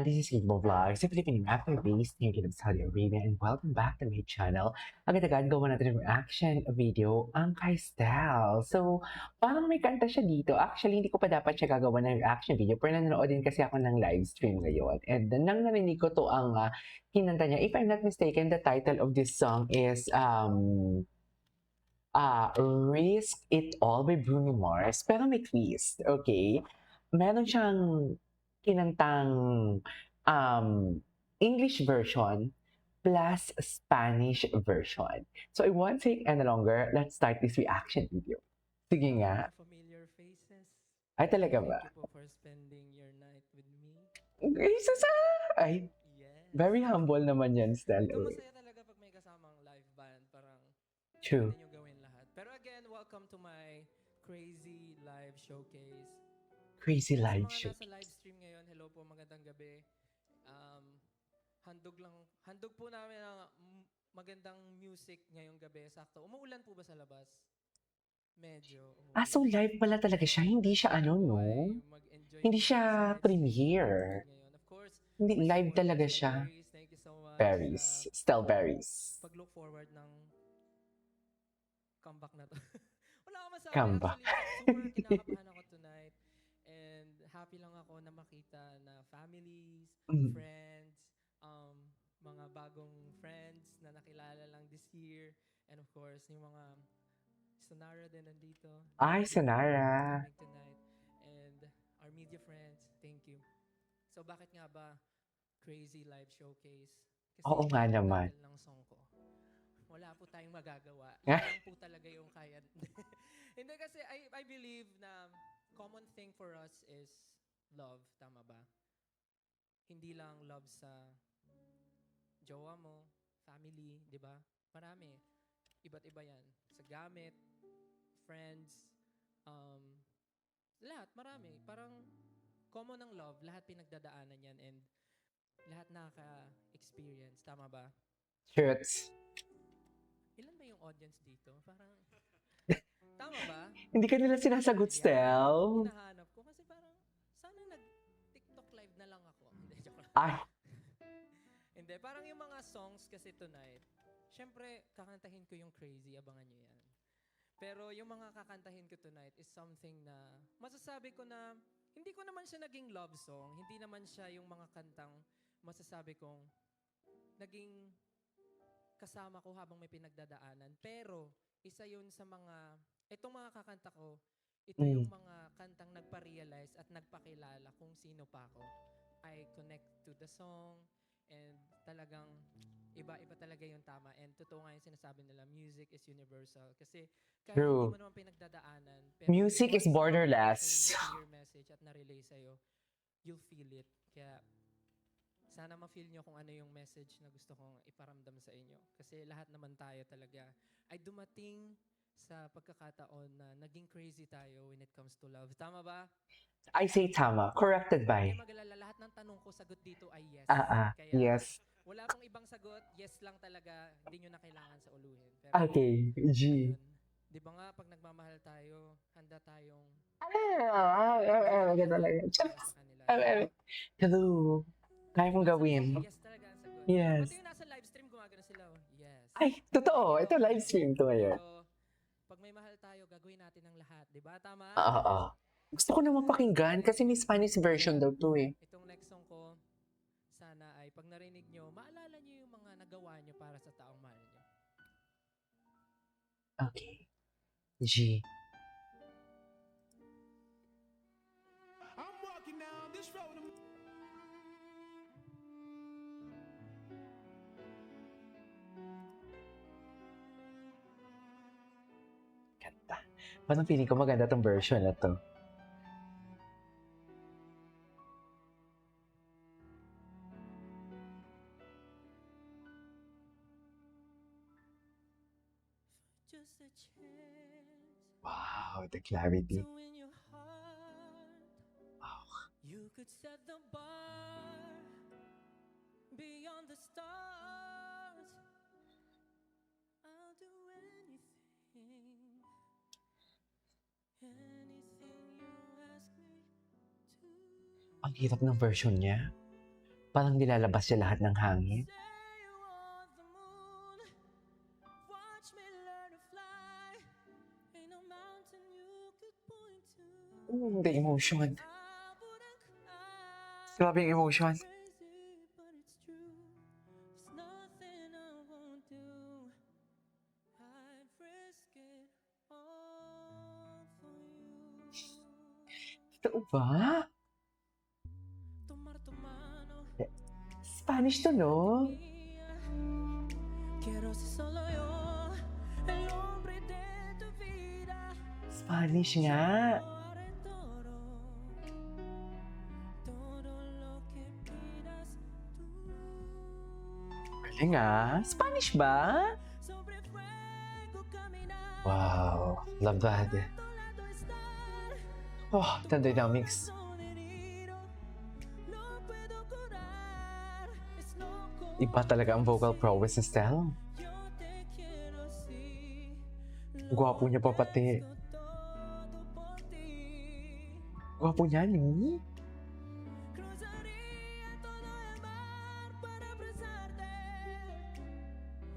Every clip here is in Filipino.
everyone, this is Igbo Vlogs, a Filipino actor based here in Saudi Arabia, and welcome back to my channel. Agad-agad gawa natin ng reaction video ang kay Stell. So, parang may kanta siya dito. Actually, hindi ko pa dapat siya gagawa ng reaction video, pero nanonood din kasi ako ng live stream ngayon. And nang narinig ko to ang kinanta niya, if I'm not mistaken, the title of this song is Risk It All by Bruno Mars, pero may twist, okay? Meron siyang kinantang um, English version plus Spanish version. So I won't take any longer. Let's start this reaction video. Sige nga. Familiar faces. Ay, talaga ba? Thank you po for spending your night with me. Ay, ay, Yes. very humble naman yan, Stella. Ito masaya talaga pag may kasamang live band. Parang True. pwede nyo gawin lahat. Pero again, welcome to my crazy live showcase. Crazy Sa live mga show. nasa live stream ngayon, hello po, magandang gabi. Handog po namin ng magandang music ngayong gabi. Sakto. Umuulan po ba sa labas? Medyo. Ah, so live pala talaga siya. Hindi siya ano, no? Mag-enjoy Hindi po siya sa live premiere. stream ngayon. Of course, Hindi, my live supporters talaga sa siya. Berries, thank you so much. Berries. Stell Berries. Pag-look forward ng comeback na to. Wala akong masabi. Comeback. Actually, super kinakabahan ako tonight. And happy lang ako na makita na families, Mm. friends, mga bagong friends na nakilala lang this year. And of course, yung mga Sonara din nandito. Ay, Sonara. Coming tonight. And our media friends, thank you. So bakit nga ba crazy live showcase? Kasi Oo nga yung naman. title ng song ko, wala po tayong magagawa. Yan lang po talaga yung kaya. Hindi kasi I believe na common thing for us is love. Tama ba? Hindi lang love sa jowa mo, family, di ba? Marami. Iba't iba yan. Sa gamit, friends, lahat, marami. Parang common ng love, lahat pinagdadaanan yan and lahat nakaka-experience. Tama ba? Shirts. Ilan ba yung audience dito? Parang, tama ba? Hindi ka nila sinasagot, Stell. Hinahanap ko kasi parang, sana nag-TikTok live na lang ako. Hindi, joke lang. Ay, Hindi, parang yung mga songs kasi tonight, syempre, kakantahin ko yung Crazy, abangan nyo yan. Pero yung mga kakantahin ko tonight is something na masasabi ko na hindi ko naman siya naging love song. Hindi naman siya yung mga kantang masasabi kong naging kasama ko habang may pinagdadaanan. Pero isa yun sa mga, itong mga kakanta ko, ito yung mga kantang nagpa-realize at nagpakilala kung sino pa ako. I connect to the song and talagang iba-iba talaga yung tama. And totoo nga yung sinasabi nila, music is universal. Kasi kahit True. hindi mo naman pinagdadaanan, pero Music is once na borderless. na-relay sa'yo yung message at na-relay sa'yo, you'll feel it. Kaya sana ma-feel nyo kung ano yung message na gusto kong iparamdam sa inyo. Kasi lahat naman tayo talaga ay dumating sa pagkakataon na naging crazy tayo when it comes to love. Tama ba? I say tama. Corrected by. Kaya mag-alala, lahat ng tanong ko, sagot dito ay yes. Kaya Yes. wala pong ibang sagot, yes lang talaga, hindi nyo na kailangan sa uluhin. Pero, Okay, G. ayun, di ba nga, pag nagmamahal tayo, handa tayong Talaga. para sa kanila. Hello. Kaya mong gawin. Yes talaga ang sagot. Yes. Pati yung nasa live stream, gumagano sila. Oh. Yes. Ay, totoo. Ito live stream to ngayon. Pero, pag may mahal tayo, gagawin natin ang lahat. Di ba? Tama? Oo. Gusto ko naman pakinggan kasi may Spanish version daw to eh. Itong next song ko, sana ay pag narinig nyo, maalala nyo yung mga nagawa nyo para sa taong mahal nyo. Okay. G. I'm walking down this road. Ganda. Parang feeling ko maganda tong version na to. Just a chance Wow, the clarity. to win your heart. Wow. You could set the bar beyond the stars. I'll do anything you ask me to. Ang hirap ng version niya. Parang nilalabas siya lahat ng hangin. Say you want the moon. Watch me learn to fly. Ain't no mountain you could point to. The emotion. I wouldn't cry. Grabe yung emotion. Crazy, but it's true. There's nothing I won't do. I'd risk it all for you. Totoo ba? Tomar tu mano. Spanish to, no? Mía. Quiero ser solo yo, el hombre de tu vida. Spanish nga. Yo haré todo, todo lo que pidas tú. Galing ah. Spanish ba? Sobre fuego caminar. Wow. Love that. Lado estar. Oh, the dynamics. Corazón herido, no puedo curar. Es loco. Iba talaga ang vocal prowess ni Stella. Yo te quiero así. Gwapo niya pa pati. Todo por ti. Gwapo niya, ni. Cruzaría todo el mar para abrazarte.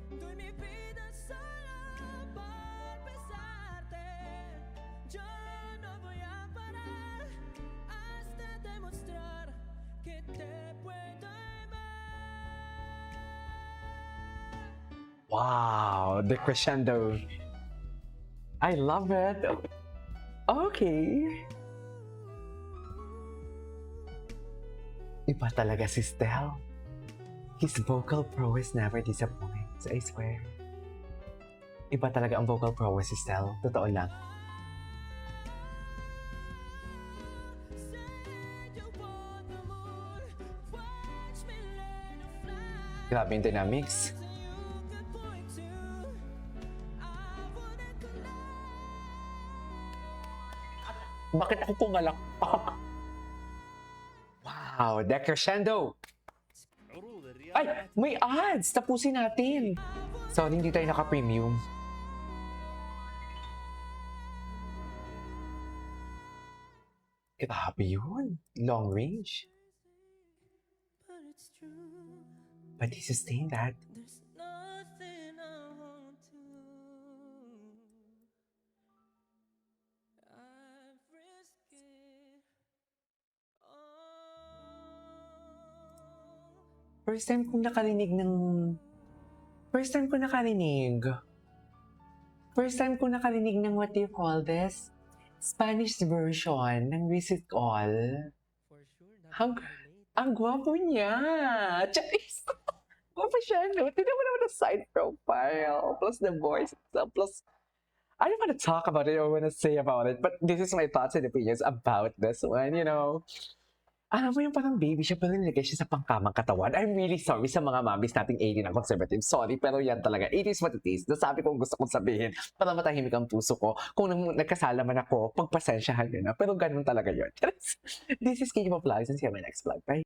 Doy mi vida solo por besarte. Yo no voy a parar hasta demostrar que te puedo amar. Wow, the crescendo. I love it. Okay. Iba talaga si Stell. His vocal prowess never disappoints, I swear. Iba talaga ang vocal prowess si Stell. Totoo lang. Say you want the moon. Watch me learn to fly. Grabe yung dynamics. Bakit ako pumalakpak? Wow, the crescendo! Ay, may ads! Tapusin natin! Sorry, hindi tayo naka-premium. Grabe yun. Long range. But it's true. But he sustained that. There's nothing I won't do. I've risked it all. First time ko nakarinig ng... First time ko nakarinig ng what do you call this? Spanish version ng Visit All. For sure, Ang- relate. Ang gwapo niya! Charis! Gwapo siya, no? Tignan mo naman the side profile. Plus the voice itself. Plus, I don't want to talk about it or want to say about it, but this is my thoughts and opinions about this one, you know. Alam mo yung parang baby siya, pero nilagay siya sa pangkamang katawan. I'm really sorry sa mga mamis nating 80 na conservative. Sorry, pero yan talaga. It is what it is. Nasabi ko ang gusto kong sabihin para matahimik ang puso ko. Kung nagkasala man ako, pagpasensyahan nyo na. Pero ganun talaga yun. This is Katie Vlogs and see you on my next vlog. Bye!